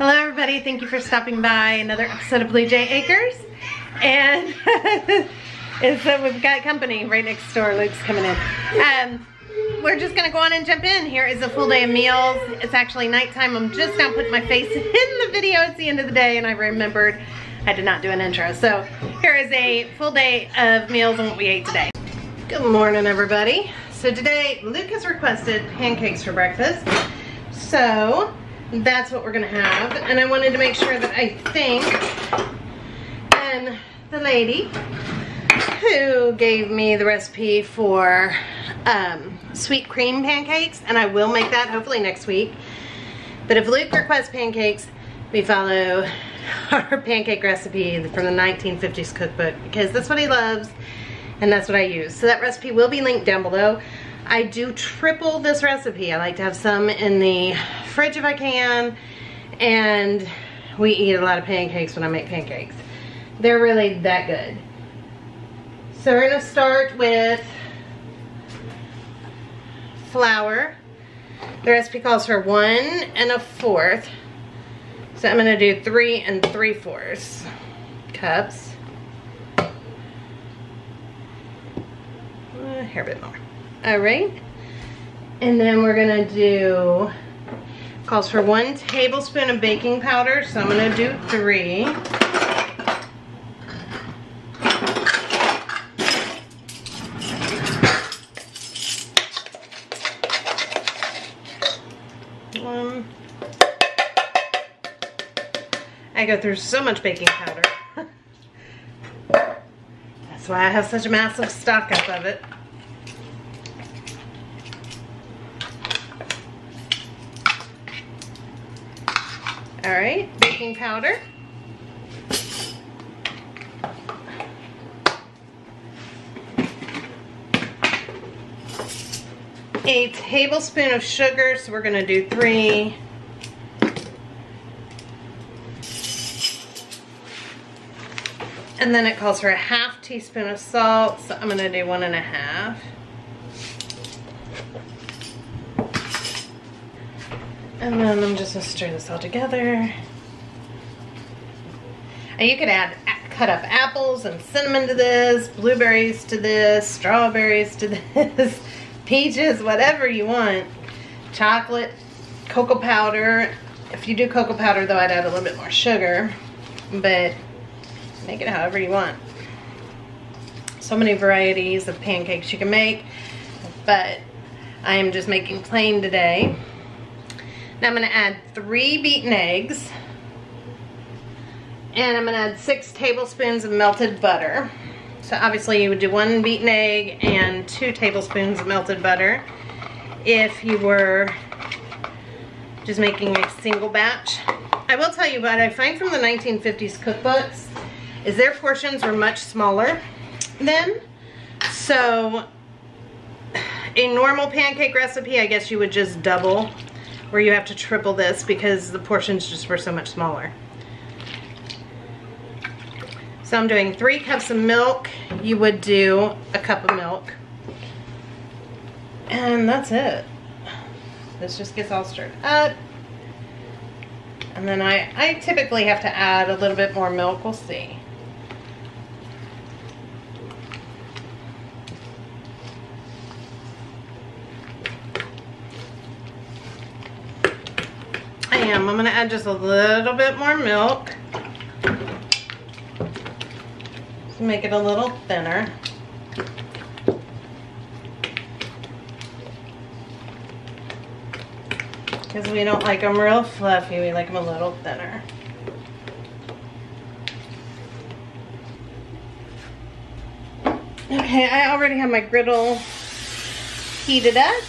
Hello everybody, thank you for stopping by another episode of Blue Jay Acres. And so we've got company right next door. Luke's coming in. We're just gonna go on and jump in. Here is a full day of meals. It's actually nighttime. I'm just now putting my face in the video at the end of the day, and I remembered I did not do an intro. So here is a full day of meals and what we ate today. Good morning everybody. So today Luke has requested pancakes for breakfast. So that's what we're gonna have, and I wanted to make sure that I think, and the lady who gave me the recipe for sweet cream pancakes, and I will make that hopefully next week. But if Luke requests pancakes, we follow our pancake recipe from the 1950s cookbook, because that's what he loves and that's what I use. So that recipe will be linked down below. I do triple this recipe. I like to have some in the fridge if I can, and we eat a lot of pancakes when I make pancakes. They're really that good. So we're gonna start with flour. The recipe calls for 1 1/4. So I'm gonna do 3 3/4 cups. A hair bit more. All right, and then we're gonna do, calls for 1 tablespoon of baking powder, so I'm gonna do 3. I go through so much baking powder. That's why I have such a massive stock up of it. All right, baking powder. A tablespoon of sugar, so we're gonna do 3. And then it calls for a 1/2 teaspoon of salt, so I'm gonna do 1 1/2. And then I'm just gonna stir this all together. And you could add cut up apples and cinnamon to this, blueberries to this, strawberries to this, peaches, whatever you want. Chocolate, cocoa powder. If you do cocoa powder though, I'd add a little bit more sugar, but make it however you want. So many varieties of pancakes you can make, but I am just making plain today. Now I'm going to add 3 beaten eggs, and I'm going to add 6 tablespoons of melted butter. So obviously you would do 1 beaten egg and 2 tablespoons of melted butter if you were just making a single batch. I will tell you what I find from the 1950s cookbooks is their portions were much smaller then. So a normal pancake recipe, I guess you would just double, where you have to triple this because the portions just were so much smaller. So I'm doing 3 cups of milk. You would do a cup of milk. And that's it. This just gets all stirred up. And then I typically have to add a little bit more milk. We'll see. I'm going to add just a little bit more milk to make it a little thinner. Because we don't like them real fluffy, we like them a little thinner. Okay, I already have my griddle heated up,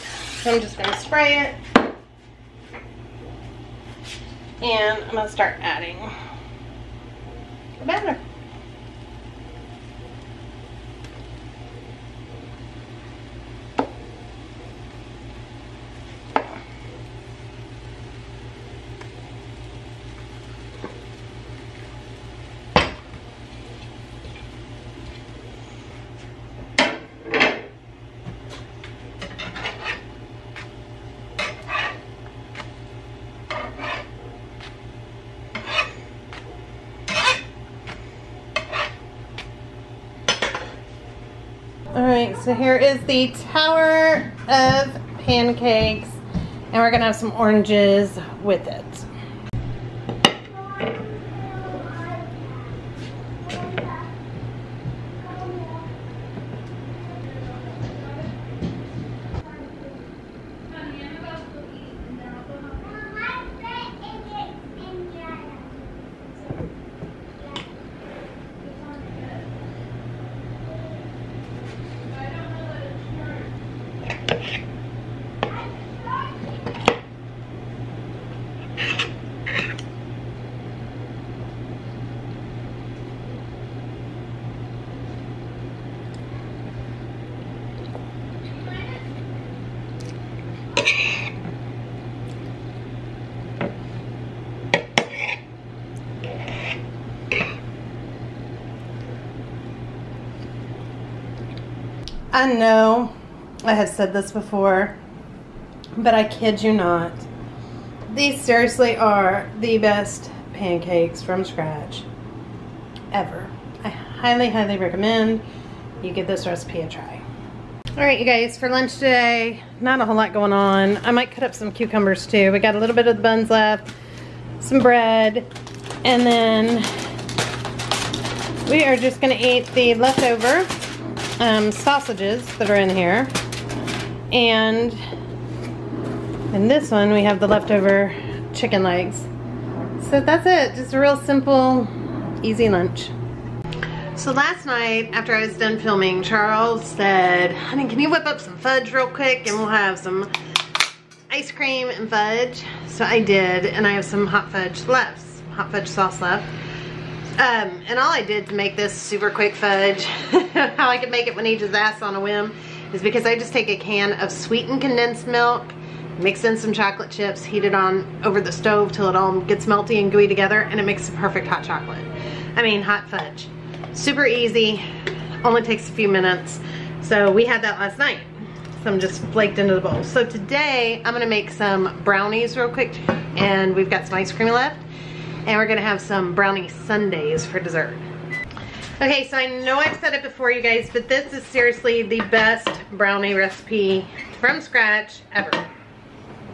so I'm just going to spray it. And I'm going to start adding the batter. All right, so here is the tower of pancakes, and we're gonna have some oranges with it. I know I have said this before, but I kid you not. These seriously are the best pancakes from scratch ever. I highly, highly recommend you give this recipe a try. All right, you guys, for lunch today, not a whole lot going on. I might cut up some cucumbers too. We got a little bit of the buns left, some bread, and then we are just gonna eat the leftover sausages that are in here. And in this one, we have the leftover chicken legs. So that's it, just a real simple, easy lunch. So last night, after I was done filming, Charles said, honey, can you whip up some fudge real quick and we'll have some ice cream and fudge? So I did, and I have some hot fudge sauce left. And all I did to make this super quick fudge, how I could make it when he just asks on a whim, is because I just take a can of sweetened condensed milk, mix in some chocolate chips, heat it on over the stove till it all gets melty and gooey together, and it makes the perfect hot chocolate. I mean, hot fudge. Super easy, only takes a few minutes. So we had that last night. Some just flaked into the bowl. So today, I'm gonna make some brownies real quick, and we've got some ice cream left. And we're gonna have some brownie sundaes for dessert. Okay, so I know I've said it before, you guys, but this is seriously the best brownie recipe from scratch ever.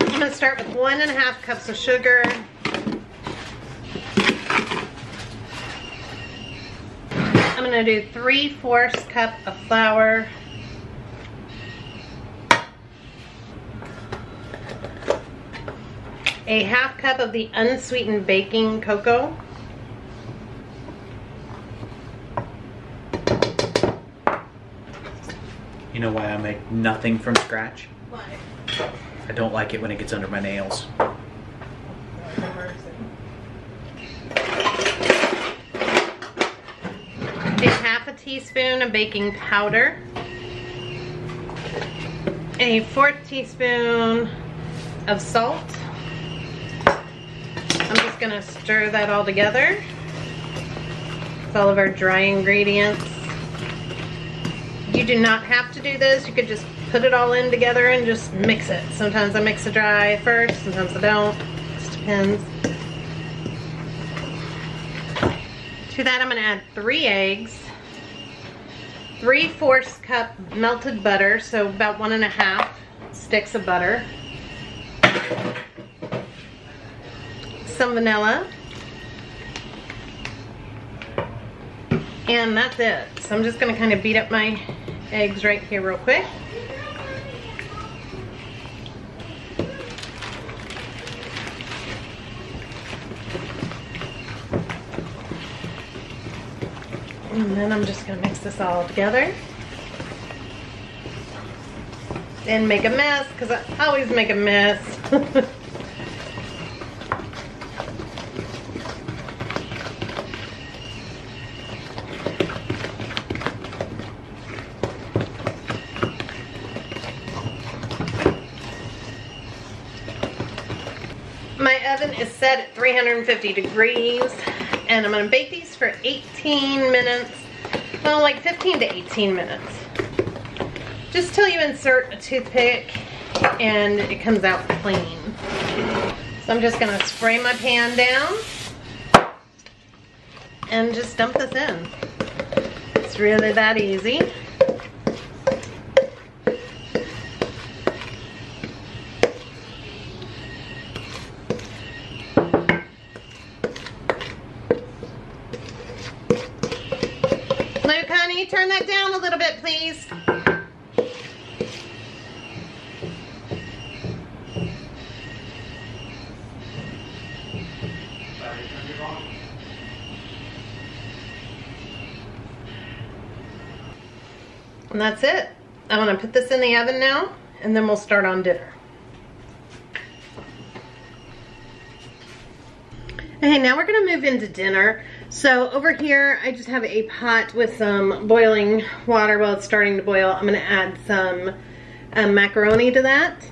I'm gonna start with 1.5 cups of sugar. I'm gonna do 3/4 cup of flour. A 1/2 cup of the unsweetened baking cocoa. You know why I make nothing from scratch? Why? I don't like it when it gets under my nails. A 1/2 teaspoon of baking powder. A 1/4 teaspoon of salt. I'm just gonna stir that all together. It's all of our dry ingredients. You do not have to do this. You could just put it all in together and just mix it. Sometimes I mix it dry first, sometimes I don't. Just depends. To that, I'm gonna add 3 eggs, 3/4 cup melted butter, so about 1.5 sticks of butter, some vanilla, and that's it. So I'm just gonna kind of beat up my eggs right here real quick. And then I'm just gonna mix this all together. And make a mess, because I always make a mess. My oven is set at 350 degrees, and I'm gonna bake these for 18 minutes, well, like 15 to 18 minutes. Just till you insert a toothpick and it comes out clean. So I'm just gonna spray my pan down and just dump this in. It's really that easy. turn that down a little bit, please? And that's it. I'm gonna put this in the oven now, and then we'll start on dinner. Okay, now we're gonna move into dinner. So over here, I just have a pot with some boiling water while it's starting to boil. I'm gonna add some macaroni to that.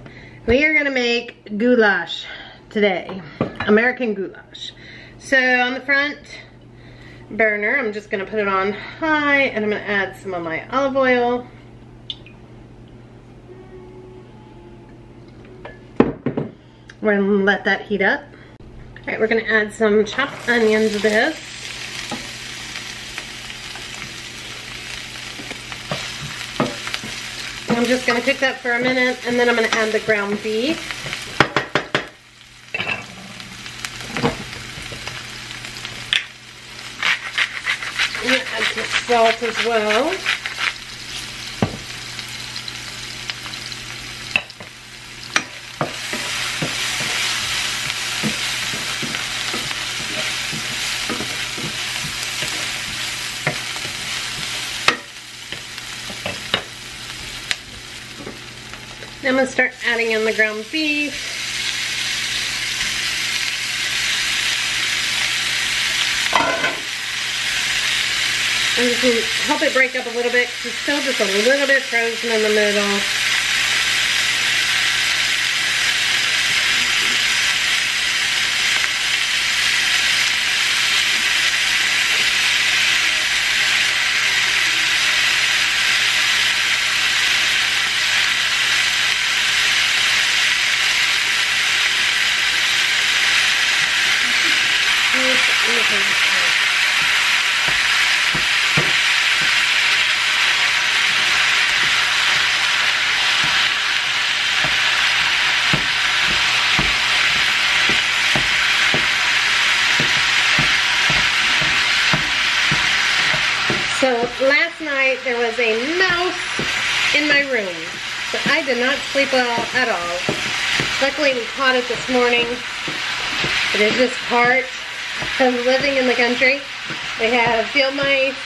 We are gonna make goulash today, American goulash. So on the front burner, I'm just gonna put it on high, and I'm gonna add some of my olive oil. We're gonna let that heat up. All right, we're gonna add some chopped onion to this. I'm just gonna cook that for a minute, and then I'm gonna add the ground beef. I'm gonna add some salt as well. I'm gonna start adding in the ground beef. And just to help it break up a little bit, because it's still just a little bit frozen in the middle. So last night there was a mouse in my room, so I did not sleep well at all. Luckily we caught it this morning. It is just part of living in the country. We have field mice.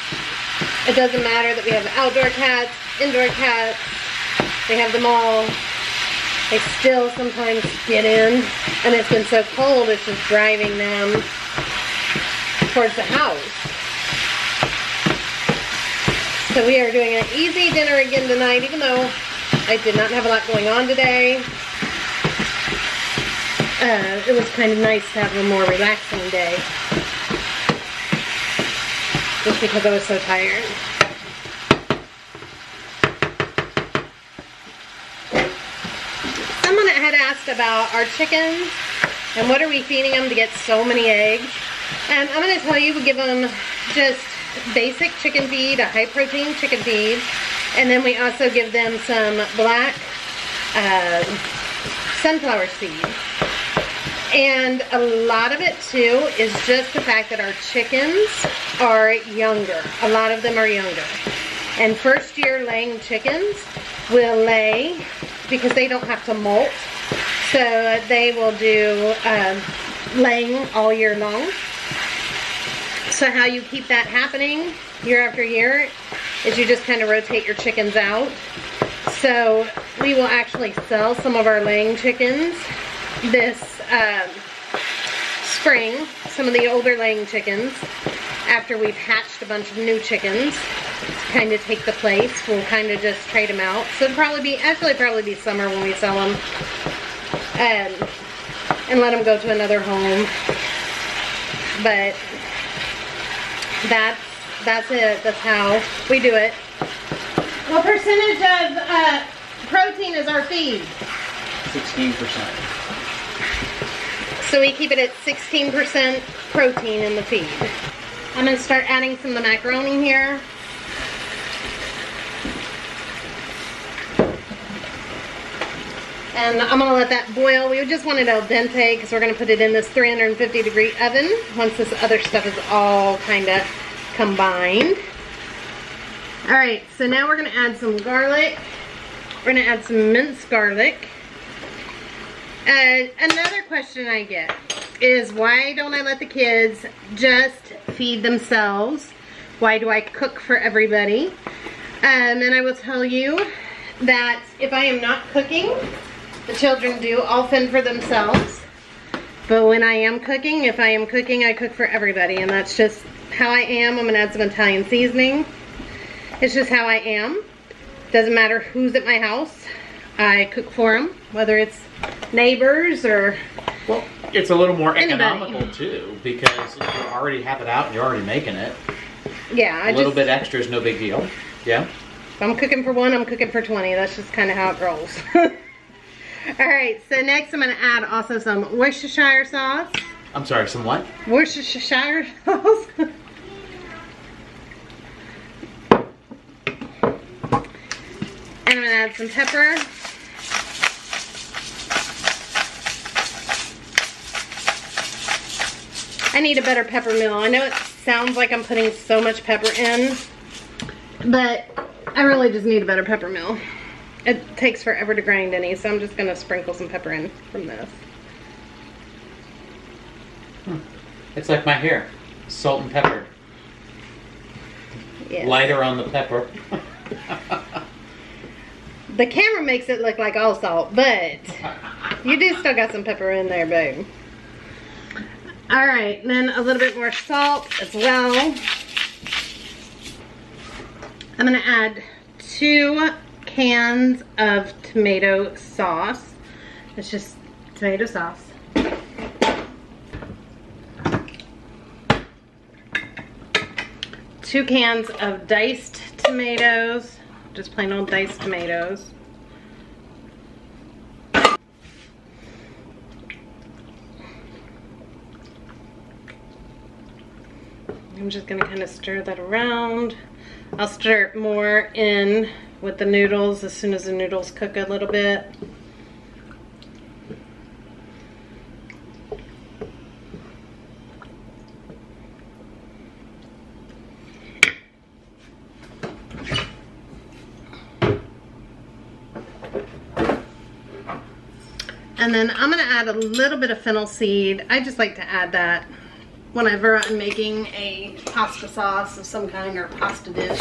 It doesn't matter that we have outdoor cats, indoor cats. We have them all. They still sometimes get in, and it's been so cold it's just driving them towards the house. So we are doing an easy dinner again tonight, even though I did not have a lot going on today. It was kind of nice to have a more relaxing day, just because I was so tired. Someone had asked about our chickens and what are we feeding them to get so many eggs. And I'm going to tell you, we give them just basic chicken feed, a high protein chicken feed, and then we also give them some black sunflower seeds. And a lot of it too is just the fact that our chickens are younger. A lot of them are younger. And first year laying chickens will lay because they don't have to molt. So they will do laying all year long. So how you keep that happening year after year is you just kind of rotate your chickens out. So we will actually sell some of our laying chickens this spring, some of the older laying chickens, after we've hatched a bunch of new chickens to kind of take the place. We'll kind of just trade them out. So it'll probably be summer when we sell them, and let them go to another home. But that's it. That's how we do it. What percentage of protein is our feed? 16%. So we keep it at 16% protein in the feed. I'm going to start adding some of the macaroni here. And I'm going to let that boil. We just want it al dente because we're going to put it in this 350-degree oven once this other stuff is all kind of combined. All right, so now we're gonna add some garlic. We're gonna add some minced garlic. And another question I get is, why don't I let the kids just feed themselves? Why do I cook for everybody? And I will tell you that if I am not cooking, the children do all fend for themselves. But when I am cooking, if I am cooking, I cook for everybody. And that's just how I am. I'm gonna add some Italian seasoning. It's just how I am. Doesn't matter who's at my house. I cook for them, whether it's neighbors or well, it's a little more anybody. economical too, because if you already have it out and you're already making it. Yeah, a little bit extra is no big deal. Yeah. If I'm cooking for one, I'm cooking for 20. That's just kind of how it rolls. All right, so next I'm going to add also some Worcestershire sauce. I'm sorry, some what? Worcestershire sauce. And I'm going to add some pepper. I need a better pepper mill. I know it sounds like I'm putting so much pepper in, but I really just need a better pepper mill. It takes forever to grind any, so I'm just going to sprinkle some pepper in from this. It's like my hair. Salt and pepper. Yes. Lighter on the pepper. The camera makes it look like all salt, but you do still got some pepper in there, babe. Alright, then a little bit more salt as well. I'm going to add 2 cans of tomato sauce. It's just tomato sauce. Two cans of diced tomatoes, just plain old diced tomatoes. I'm just gonna kind of stir that around. I'll stir it more in with the noodles as soon as the noodles cook a little bit. And then I'm gonna add a little bit of fennel seed. I just like to add that whenever I'm making a pasta sauce of some kind or pasta dish.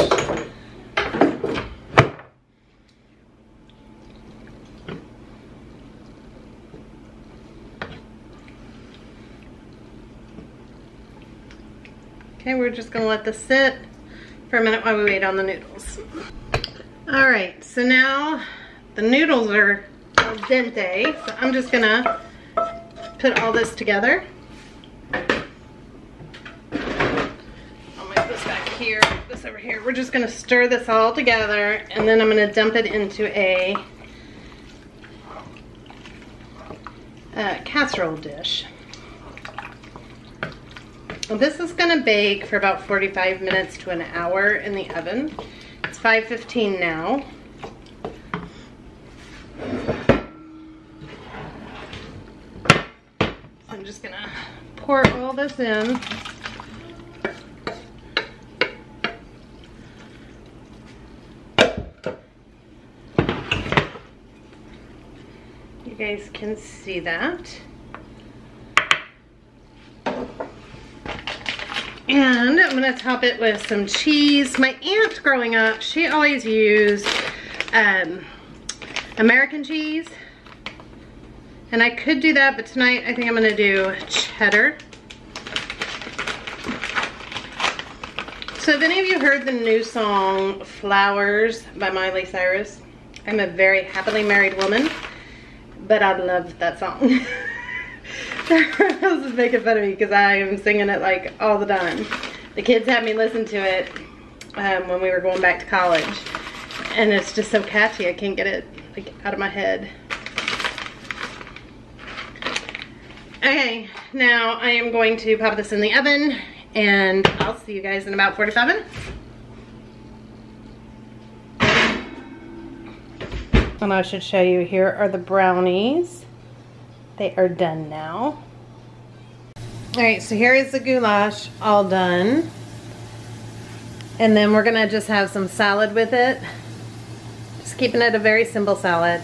Okay, we're just gonna let this sit for a minute while we wait on the noodles. All right, so now the noodles are al dente, so I'm just gonna put all this together. I'll move this back here, move this over here. We're just gonna stir this all together, and then I'm gonna dump it into a casserole dish. This is gonna bake for about 45 minutes to an hour in the oven. It's 5:15 now. So I'm just gonna pour all this in. You guys can see that. And I'm gonna top it with some cheese. My aunt growing up, she always used American cheese. And I could do that, but tonight I think I'm gonna do cheddar. So have any of you heard the new song Flowers by Miley Cyrus? I'm a very happily married woman, but I love that song. This is making fun of me because I am singing it like all the time. The kids had me listen to it when we were going back to college, and it's just so catchy. I can't get it like out of my head. Okay, now I am going to pop this in the oven, and I'll see you guys in about 45 minutes. And I should show you, here are the brownies. They are done now. All right, so here is the goulash all done. And then we're gonna just have some salad with it. Just keeping it a very simple salad.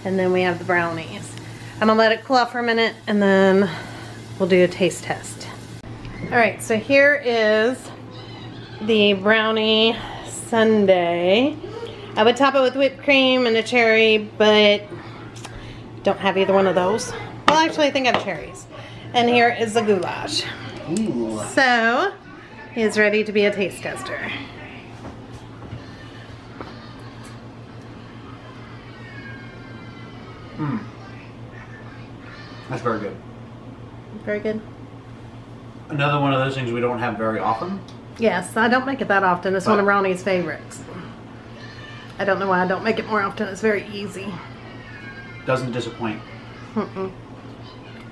And then we have the brownies. I'm gonna let it cool off for a minute and then we'll do a taste test. All right, so here is the brownie sundae. I would top it with whipped cream and a cherry, but don't have either one of those. Well, actually, I think I have cherries. And here is the goulash. Ooh. So, he's ready to be a taste tester. Mm. That's very good. Very good. Another one of those things we don't have very often. Yes, I don't make it that often. It's one of Ronnie's favorites. I don't know why I don't make it more often. It's very easy. Doesn't disappoint. Mm-mm.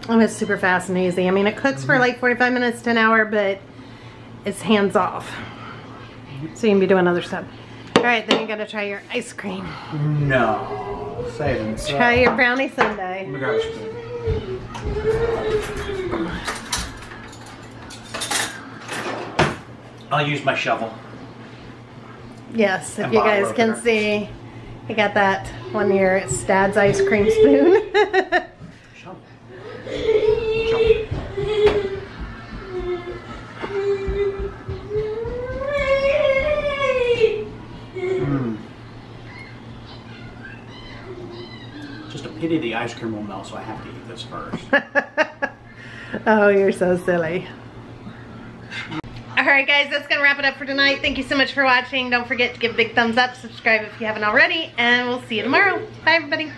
And it's super fast and easy. I mean, it cooks for like 45 minutes to an hour, but it's hands off. So you can be doing other stuff. All right, then you gotta try your ice cream. No. Save them. Try your brownie sundae. Let me grab a spoon. I'll use my shovel. Yes, if you guys can see, I got that one here. It's Dad's ice cream spoon. Shovel. Just a pity the ice cream will melt, so I have to eat this first. Oh, you're so silly. Alright guys, that's going to wrap it up for tonight. Thank you so much for watching. Don't forget to give a big thumbs up, subscribe if you haven't already, and we'll see you tomorrow. Bye everybody.